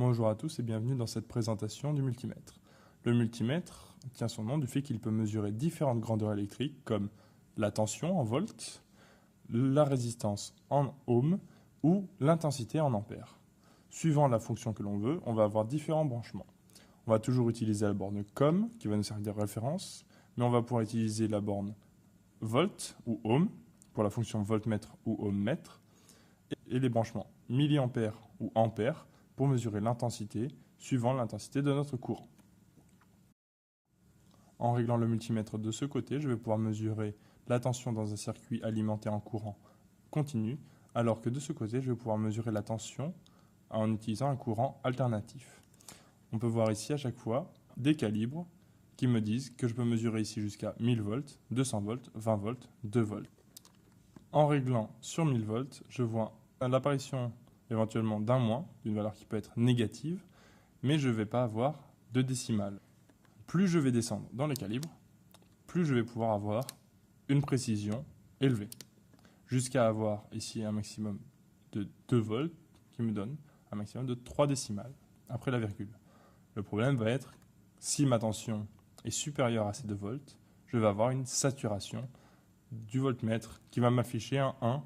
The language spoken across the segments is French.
Bonjour à tous et bienvenue dans cette présentation du multimètre. Le multimètre tient son nom du fait qu'il peut mesurer différentes grandeurs électriques comme la tension en volts, la résistance en ohms ou l'intensité en ampères. Suivant la fonction que l'on veut, on va avoir différents branchements. On va toujours utiliser la borne COM qui va nous servir de référence, mais on va pouvoir utiliser la borne volt ou ohm pour la fonction voltmètre ou ohmmètre et les branchements milliampères ou ampères pour mesurer l'intensité suivant l'intensité de notre courant. En réglant le multimètre de ce côté, je vais pouvoir mesurer la tension dans un circuit alimenté en courant continu, alors que de ce côté, je vais pouvoir mesurer la tension en utilisant un courant alternatif. On peut voir ici à chaque fois des calibres qui me disent que je peux mesurer ici jusqu'à 1000 volts, 200 volts, 20 volts, 2 volts. En réglant sur 1000 volts, je vois l'apparition éventuellement d'un moins, d'une valeur qui peut être négative, mais je ne vais pas avoir de décimale. Plus je vais descendre dans les calibres, plus je vais pouvoir avoir une précision élevée, jusqu'à avoir ici un maximum de 2 volts qui me donne un maximum de 3 décimales après la virgule. Le problème va être, si ma tension est supérieure à ces 2 volts, je vais avoir une saturation du voltmètre qui va m'afficher un 1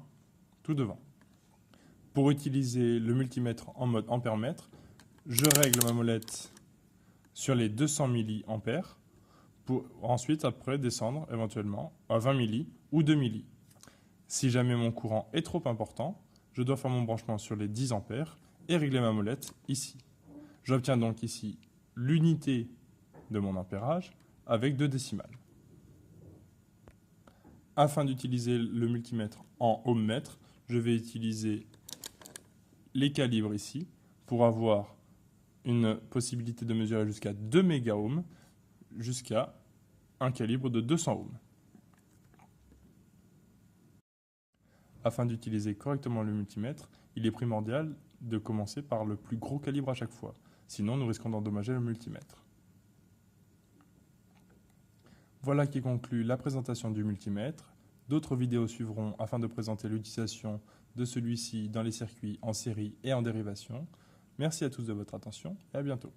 tout devant. Pour utiliser le multimètre en mode ampère-mètre, je règle ma molette sur les 200 mA pour ensuite après descendre éventuellement à 20 mA ou 2 mA. Si jamais mon courant est trop important, je dois faire mon branchement sur les 10 A et régler ma molette ici. J'obtiens donc ici l'unité de mon ampérage avec 2 décimales. Afin d'utiliser le multimètre en ohmmètre, je vais utiliser les calibres ici pour avoir une possibilité de mesurer jusqu'à 2 mégaohms jusqu'à un calibre de 200 ohms. Afin d'utiliser correctement le multimètre, il est primordial de commencer par le plus gros calibre à chaque fois. Sinon, nous risquons d'endommager le multimètre. Voilà qui conclut la présentation du multimètre. D'autres vidéos suivront afin de présenter l'utilisation de celui-ci dans les circuits en série et en dérivation. Merci à tous de votre attention et à bientôt.